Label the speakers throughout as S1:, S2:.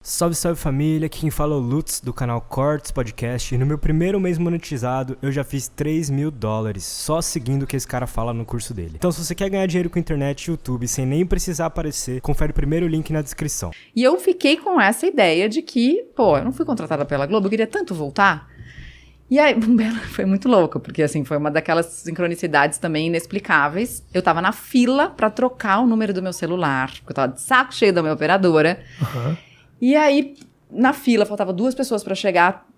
S1: Salve, salve família, aqui quem fala é o Lutz do canal Cortes Podcast e no meu primeiro mês monetizado eu já fiz $3.000 só seguindo o que esse cara fala no curso dele. Então se você quer ganhar dinheiro com internet e YouTube sem nem precisar aparecer, confere o primeiro link na descrição.
S2: E eu fiquei com essa ideia de que, eu não fui contratada pela Globo, eu queria tanto voltar. E aí, foi muito louco, porque assim, foi uma daquelas sincronicidades também inexplicáveis. Eu tava na fila pra trocar o número do meu celular, porque eu tava de saco cheio da minha operadora. E aí, na fila, faltava 2 pessoas pra chegar,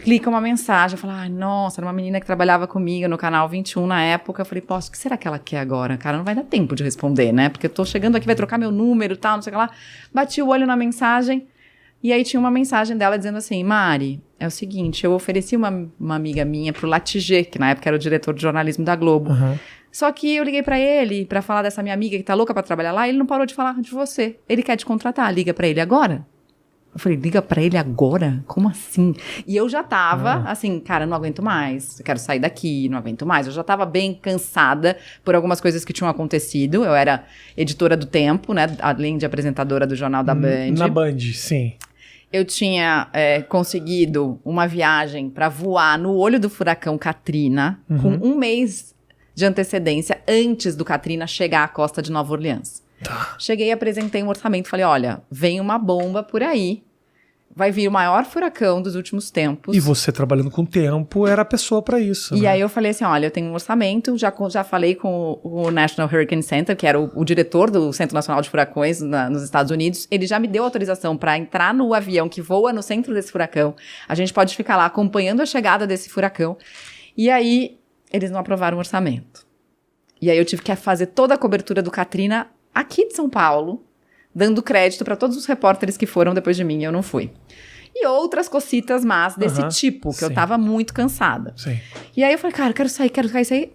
S2: clica uma mensagem, eu falo, nossa, era uma menina que trabalhava comigo no canal 21 na época. Eu falei, o que será que ela quer agora? Cara, não vai dar tempo de responder, né? Porque eu tô chegando aqui, vai trocar meu número e tal, não sei o que lá. Bati o olho na mensagem, e aí tinha uma mensagem dela dizendo assim, Mari, é o seguinte, eu ofereci uma amiga minha pro Latigê, que na época era o diretor de jornalismo da Globo. Só que eu liguei pra ele pra falar dessa minha amiga que tá louca pra trabalhar lá, e ele não parou de falar de você. Ele quer te contratar, liga pra ele agora. Eu falei, liga pra ele agora? Como assim? E eu já tava, assim, cara, não aguento mais. Eu quero sair daqui, não aguento mais. Eu já tava bem cansada por algumas coisas que tinham acontecido. Eu era editora do Tempo, né? Além de apresentadora do Jornal da Band.
S3: Na Band, sim.
S2: Eu tinha conseguido uma viagem pra voar no olho do furacão Katrina, com 1 mês de antecedência antes do Katrina chegar à costa de Nova Orleans. Cheguei, apresentei um orçamento, falei, olha, vem uma bomba por aí, vai vir o maior furacão dos últimos tempos.
S3: E você trabalhando com tempo era a pessoa pra isso,
S2: E
S3: né?
S2: aí eu falei assim, olha, eu tenho um orçamento, já falei com o National Hurricane Center, que era o diretor do Centro Nacional de Furacões nos Estados Unidos, ele já me deu autorização para entrar no avião que voa no centro desse furacão, a gente pode ficar lá acompanhando a chegada desse furacão, e aí eles não aprovaram o orçamento. E aí eu tive que fazer toda a cobertura do Katrina aqui de São Paulo, dando crédito para todos os repórteres que foram depois de mim, e eu não fui. E outras cocitas más desse tipo, que eu tava muito cansada. E aí eu falei, cara, quero sair.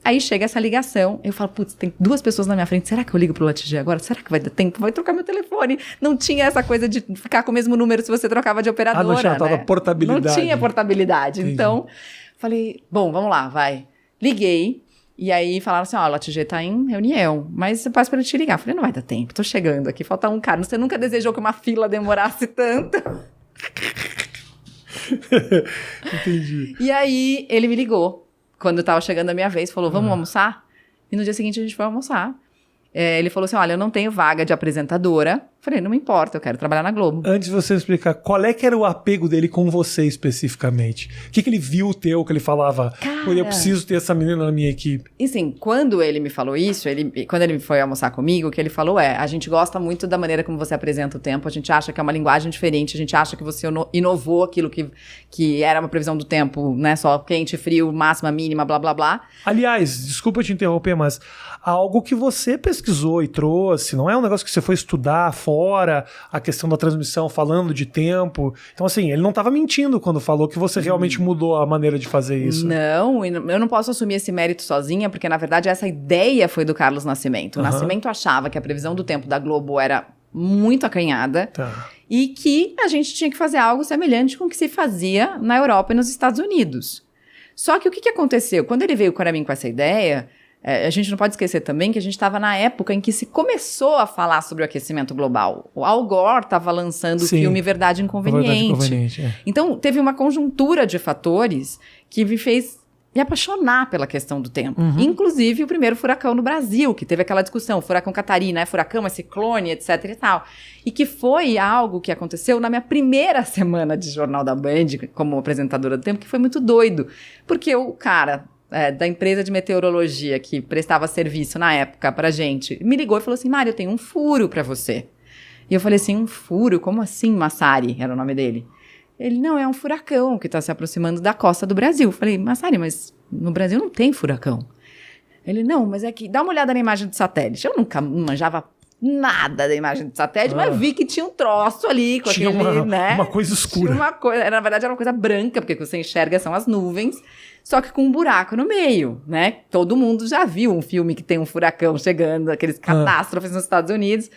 S2: Aí chega essa ligação, eu falo, putz, tem 2 pessoas na minha frente, será que eu ligo pro Latigê agora? Será que vai dar tempo? Vai trocar meu telefone. Não tinha essa coisa de ficar com o mesmo número se você trocava de operadora,
S3: não tinha tal da portabilidade.
S2: Não tinha portabilidade.
S3: Entendi.
S2: Então, falei, bom, vamos lá, vai. Liguei. E aí falaram assim, o Latigê tá em reunião, mas você pode pra ele te ligar. Eu falei, não vai dar tempo, tô chegando aqui, falta um cara. Você nunca desejou que uma fila demorasse tanto?
S3: Entendi.
S2: E aí ele me ligou, quando tava chegando a minha vez, falou, vamos almoçar? E no dia seguinte a gente foi almoçar. Ele falou assim, olha, eu não tenho vaga de apresentadora. Falei, não me importa, eu quero trabalhar na Globo.
S3: Antes de você explicar, qual é que era o apego dele com você especificamente? O que ele viu teu, que ele falava, eu preciso ter essa menina na minha equipe?
S2: E sim, quando ele me falou isso, quando ele foi almoçar comigo, o que ele falou a gente gosta muito da maneira como você apresenta o tempo, a gente acha que é uma linguagem diferente, a gente acha que você inovou aquilo que era uma previsão do tempo, né, só quente, frio, máxima, mínima, blá, blá, blá.
S3: Aliás, desculpa te interromper, mas algo que você pesquisou e trouxe, não é um negócio que você foi estudar fora, a questão da transmissão, falando de tempo. Então, assim, ele não estava mentindo quando falou que você realmente mudou a maneira de fazer isso.
S2: Não, eu não posso assumir esse mérito sozinha, porque, na verdade, essa ideia foi do Carlos Nascimento. O Nascimento achava que a previsão do tempo da Globo era muito acanhada e que a gente tinha que fazer algo semelhante com o que se fazia na Europa e nos Estados Unidos. Só que o que aconteceu? Quando ele veio para mim com essa ideia, a gente não pode esquecer também que a gente estava na época em que se começou a falar sobre o aquecimento global. O Al Gore estava lançando o filme Verdade Inconveniente. Então, teve uma conjuntura de fatores que me fez me apaixonar pela questão do tempo. Inclusive, o primeiro furacão no Brasil, que teve aquela discussão, furacão Catarina, é furacão, é ciclone, etc e tal. E que foi algo que aconteceu na minha primeira semana de Jornal da Band, como apresentadora do tempo, que foi muito doido. Porque o cara da empresa de meteorologia que prestava serviço na época pra gente, me ligou e falou assim, Mari, eu tenho um furo pra você. E eu falei assim, um furo? Como assim, Massari? Era o nome dele. Ele, não, é um furacão que tá se aproximando da costa do Brasil. Eu falei, Massari, mas no Brasil não tem furacão. Ele, não, mas é que, dá uma olhada na imagem do satélite. Eu nunca manjava nada da imagem do satélite, mas vi que tinha um troço ali com
S3: tinha
S2: aquele, né?
S3: Uma coisa escura.
S2: Tinha uma coisa, na verdade era uma coisa branca, porque o que você enxerga são as nuvens, só que com um buraco no meio, né? Todo mundo já viu um filme que tem um furacão chegando, aqueles catástrofes nos Estados Unidos.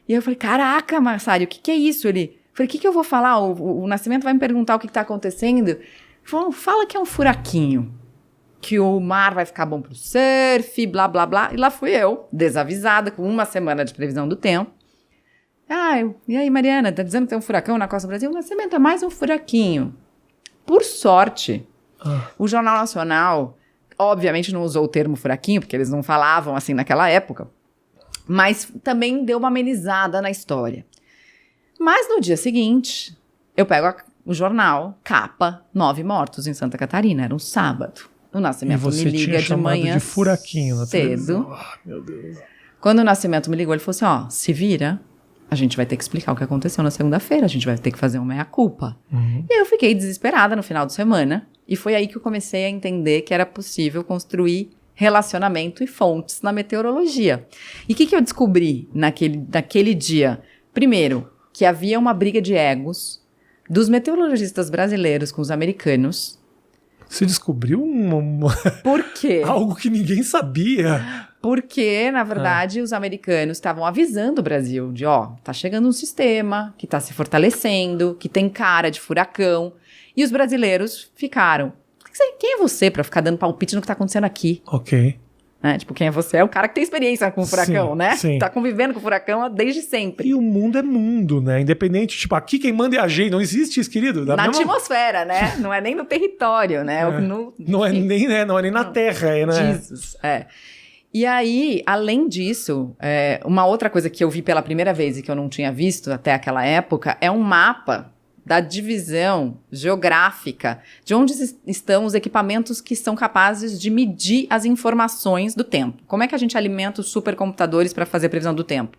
S2: E eu falei, caraca, Massari, o que é isso? Ele, falei, o que eu vou falar? O Nascimento vai me perguntar o que tá acontecendo. Ele falou, fala que é um furaquinho, que o mar vai ficar bom pro surf, blá, blá, blá. E lá fui eu, desavisada, com 1 semana de previsão do tempo. E aí, Mariana, tá dizendo que tem um furacão na costa do Brasil? O Nascimento é mais um furaquinho. Por sorte, o Jornal Nacional, obviamente não usou o termo furaquinho, porque eles não falavam assim naquela época, mas também deu uma amenizada na história. Mas no dia seguinte, eu pego o jornal, capa, 9 mortos em Santa Catarina, era um sábado. O Nascimento me liga de manhã
S3: de furaquinho na
S2: cedo.
S3: Meu Deus.
S2: Quando o Nascimento me ligou, ele falou assim, se vira, a gente vai ter que explicar o que aconteceu na segunda-feira, a gente vai ter que fazer uma meia-culpa. E aí eu fiquei desesperada no final de semana, e foi aí que eu comecei a entender que era possível construir relacionamento e fontes na meteorologia. E o que eu descobri naquele dia? Primeiro, que havia uma briga de egos dos meteorologistas brasileiros com os americanos.
S3: Você descobriu
S2: Por quê?
S3: algo que ninguém sabia.
S2: Porque, na verdade, os americanos estavam avisando o Brasil de, tá chegando um sistema que tá se fortalecendo, que tem cara de furacão. E os brasileiros ficaram, quem é você pra ficar dando palpite no que tá acontecendo aqui?
S3: Ok.
S2: Né? Tipo, quem é você? É o cara que tem experiência com o furacão, né?
S3: Sim.
S2: Tá convivendo com o furacão desde sempre.
S3: E o mundo é mundo, né? Independente, tipo, aqui quem manda é a gente. Não existe isso, querido.
S2: Na atmosfera, né? Não é nem no território, né?
S3: Não é nem na terra, né?
S2: Jesus, E aí, além disso, uma outra coisa que eu vi pela primeira vez e que eu não tinha visto até aquela época é um mapa da divisão geográfica de onde estão os equipamentos que são capazes de medir as informações do tempo. Como é que a gente alimenta os supercomputadores para fazer previsão do tempo?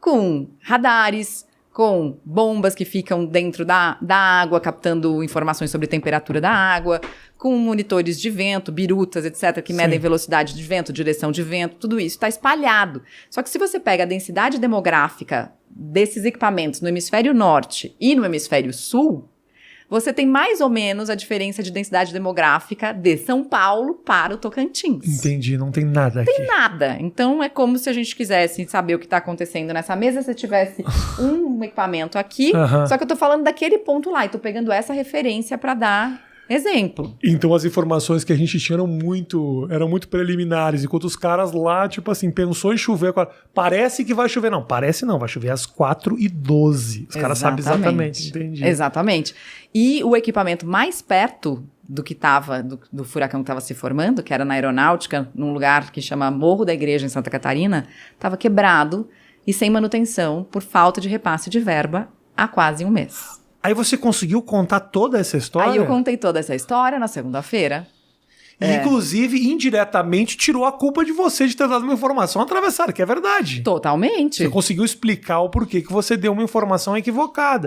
S2: Com radares, com bombas que ficam dentro da água, captando informações sobre temperatura da água, com monitores de vento, birutas, etc., que medem velocidade de vento, direção de vento, tudo isso está espalhado. Só que se você pega a densidade demográfica desses equipamentos no hemisfério norte e no hemisfério sul, você tem mais ou menos a diferença de densidade demográfica de São Paulo para o Tocantins.
S3: Entendi, não tem nada aqui.
S2: Tem nada. Então é como se a gente quisesse saber o que está acontecendo nessa mesa, se tivesse um equipamento aqui, só que eu tô falando daquele ponto lá, e tô pegando essa referência para dar exemplo.
S3: Então as informações que a gente tinha eram muito preliminares, enquanto os caras lá, tipo assim, pensou em chover, parece que vai chover. Não, parece não, vai chover às 4h12. Os caras sabem exatamente, entendi.
S2: Exatamente. E o equipamento mais perto do que estava, do furacão que estava se formando, que era na aeronáutica, num lugar que chama Morro da Igreja, em Santa Catarina, estava quebrado e sem manutenção por falta de repasse de verba há quase um mês.
S3: Aí você conseguiu contar toda essa história?
S2: Aí eu contei toda essa história na segunda-feira.
S3: E, inclusive, indiretamente, tirou a culpa de você de ter dado uma informação atravessada, que é verdade.
S2: Totalmente.
S3: Você conseguiu explicar o porquê que você deu uma informação equivocada.